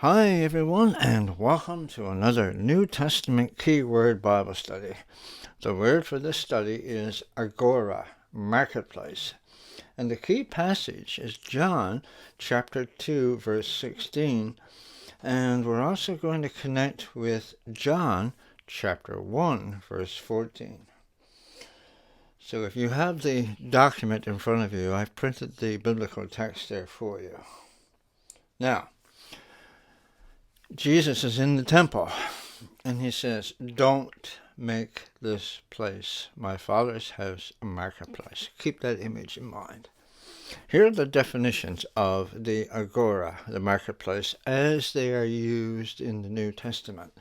Hi everyone, and welcome to another New Testament Keyword Bible Study. The word for this study is Agora, marketplace. And the key passage is John chapter 2 verse 16. And we're also going to connect with John chapter 1 verse 14. So if you have the document in front of you, I've printed the biblical text there for you. Now, Jesus is in the temple, and he says, "Don't make this place, my Father's house, a marketplace." Keep that image in mind. Here are the definitions of the Agora, the marketplace, as they are used in the New Testament.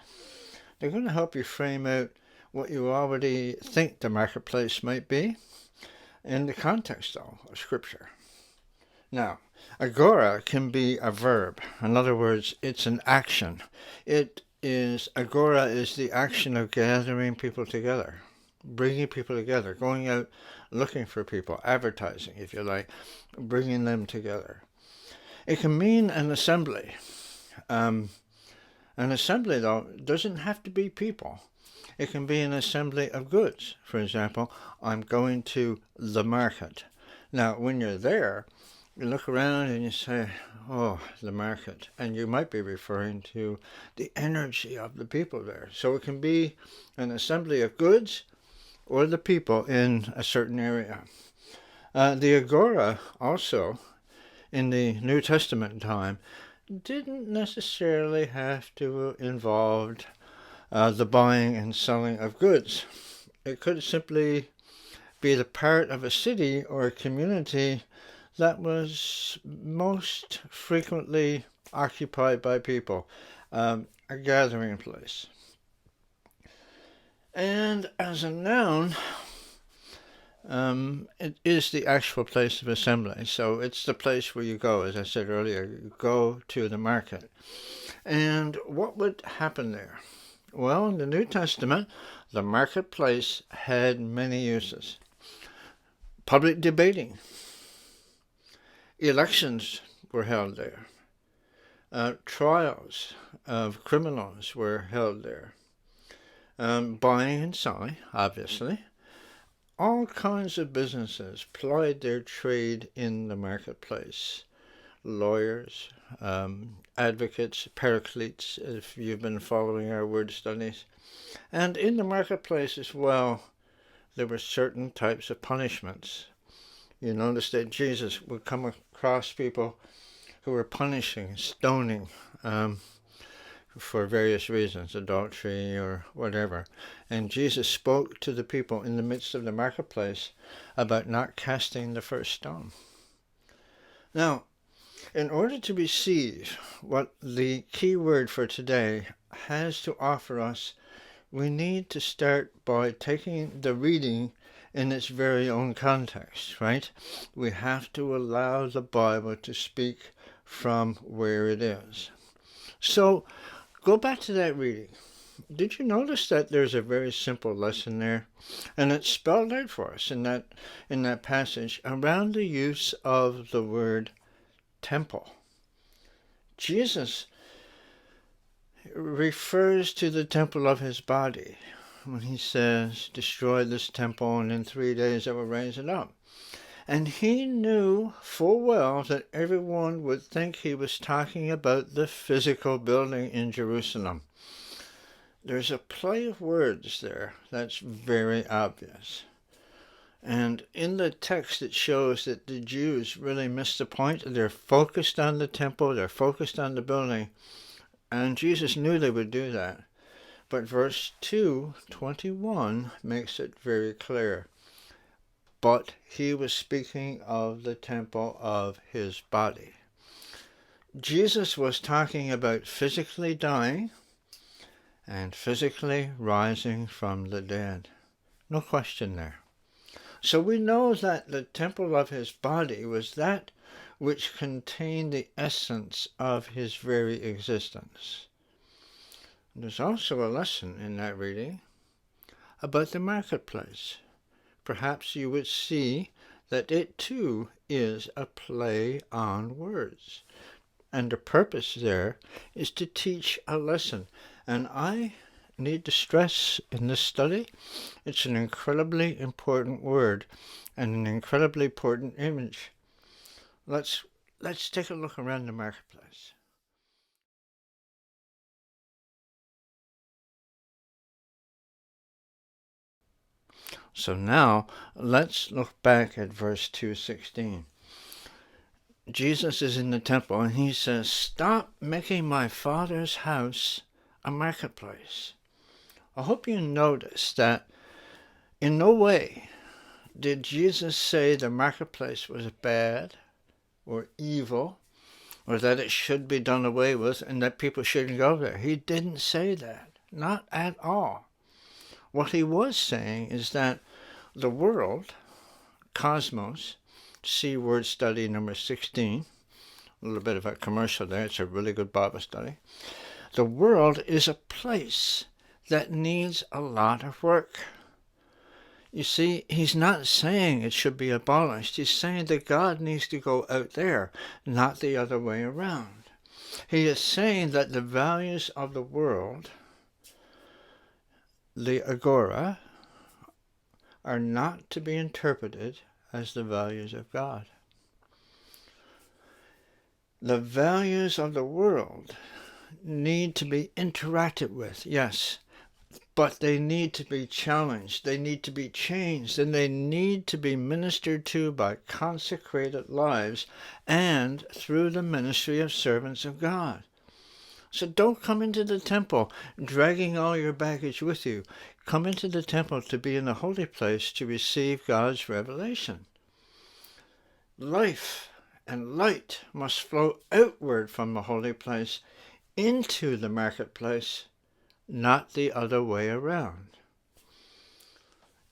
They're going to help you frame out what you already think the marketplace might be in the context, though, of Scripture. Now, agora can be a verb. In other words, it's an action. Agora is the action of gathering people together, bringing people together, going out looking for people, advertising, if you like, bringing them together. It can mean an assembly. An assembly, though, doesn't have to be people. It can be an assembly of goods. For example, I'm going to the market. Now, when you're there, you look around and you say, "Oh, the market." And you might be referring to the energy of the people there. So it can be an assembly of goods or the people in a certain area. The Agora also, in the New Testament time, didn't necessarily have to involve the buying and selling of goods. It could simply be the part of a city or a community that was most frequently occupied by people, a gathering place. And as a noun, it is the actual place of assembly. So it's the place where you go, as I said earlier, you go to the market. And what would happen there? Well, in the New Testament, the marketplace had many uses. Public debating. Elections were held there. Trials of criminals were held there. Buying and selling, obviously. All kinds of businesses plied their trade in the marketplace. Lawyers, advocates, paracletes, if you've been following our word studies. And in the marketplace as well, there were certain types of punishments. You notice that Jesus would come across people who were punishing, stoning, for various reasons, adultery or whatever. And Jesus spoke to the people in the midst of the marketplace about not casting the first stone. Now, in order to receive what the key word for today has to offer us, we need to start by taking the reading in its very own context, right? We have to allow the Bible to speak from where it is. So, go back to that reading. Did you notice that there's a very simple lesson there? And it's spelled out for us in that passage around the use of the word temple. Jesus refers to the temple of his body when he says, "Destroy this temple, and in 3 days I will raise it up." And he knew full well that everyone would think he was talking about the physical building in Jerusalem. There's a play of words there that's very obvious. And in the text it shows that the Jews really missed the point. They're focused on the temple, they're focused on the building, and Jesus knew they would do that. But verse 2:21 makes it very clear. But he was speaking of the temple of his body. Jesus was talking about physically dying and physically rising from the dead. No question there. So we know that the temple of his body was that which contained the essence of his very existence. There's also a lesson in that reading about the marketplace. Perhaps you would see that it too is a play on words. And the purpose there is to teach a lesson. And I need to stress in this study, it's an incredibly important word and an incredibly important image. Let's take a look around the marketplace. So now let's look back at verse 2:16. Jesus is in the temple and he says, "Stop making my Father's house a marketplace." I hope you notice that in no way did Jesus say the marketplace was bad or evil or that it should be done away with and that people shouldn't go there. He didn't say that. Not at all. What he was saying is that the world, cosmos, see word study number 16, a little bit of a commercial there, it's a really good Bible study. The world is a place that needs a lot of work. You see, he's not saying it should be abolished. He's saying that God needs to go out there, not the other way around. He is saying that the values of the world, the Agora, are not to be interpreted as the values of God. The values of the world need to be interacted with, yes, but they need to be challenged, they need to be changed, and they need to be ministered to by consecrated lives and through the ministry of servants of God. So don't come into the temple dragging all your baggage with you. Come into the temple to be in the holy place to receive God's revelation. Life and light must flow outward from the holy place into the marketplace, not the other way around.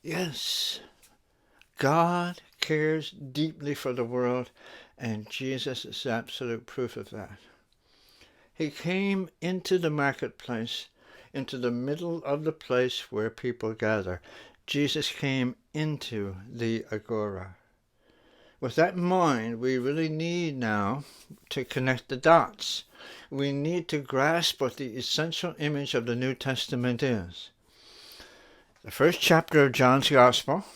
Yes, God cares deeply for the world, and Jesus is absolute proof of that. He came into the marketplace, into the middle of the place where people gather. Jesus came into the Agora. With that in mind, we really need now to connect the dots. We need to grasp what the essential image of the New Testament is. The first chapter of John's Gospel,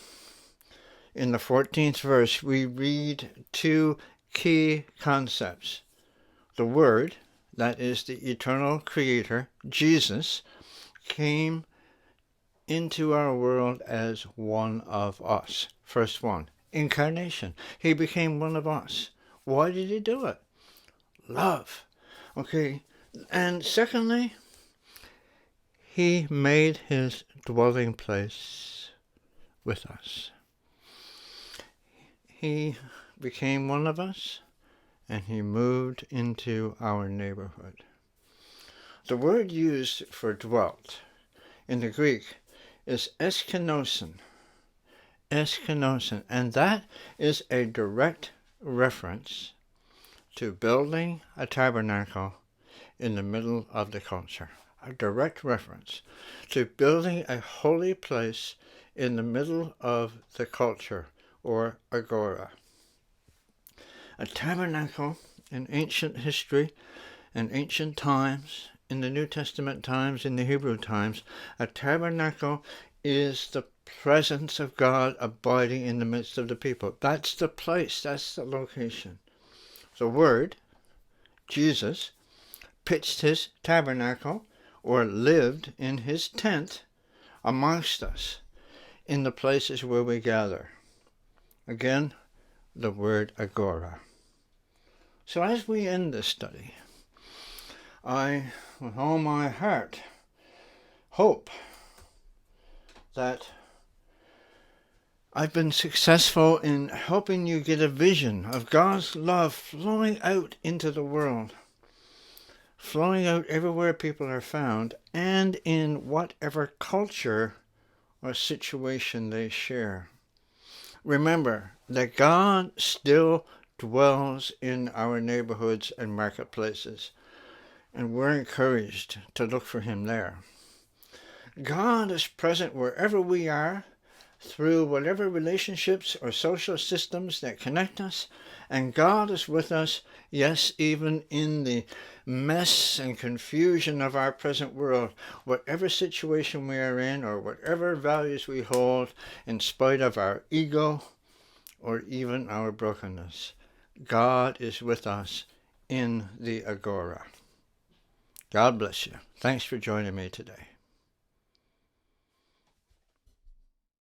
in the 14th verse, we read two key concepts. The Word, that is the eternal Creator, Jesus, came into our world as one of us. First one, incarnation. He became one of us. Why did he do it? Love. Okay. And secondly, he made his dwelling place with us. He became one of us, and he moved into our neighborhood. The word used for dwelt in the Greek is eskenosin. Eskenosin, and that is a direct reference to building a tabernacle in the middle of the culture. A direct reference to building a holy place in the middle of the culture, or agora. A tabernacle in ancient history and ancient times, in the New Testament times, in the Hebrew times, a tabernacle is the presence of God abiding in the midst of the people. That's the place, that's the location. The Word, Jesus, pitched his tabernacle, or lived in his tent amongst us, in the places where we gather. Again, the word agora. So as we end this study, I, with all my heart, hope that I've been successful in helping you get a vision of God's love flowing out into the world, flowing out everywhere people are found, and in whatever culture or situation they share. Remember that God still dwells in our neighborhoods and marketplaces, and we're encouraged to look for him there. God is present wherever we are, through whatever relationships or social systems that connect us. And God is with us, yes, even in the mess and confusion of our present world, whatever situation we are in or whatever values we hold, in spite of our ego or even our brokenness. God is with us in the Agora. God bless you. Thanks for joining me today.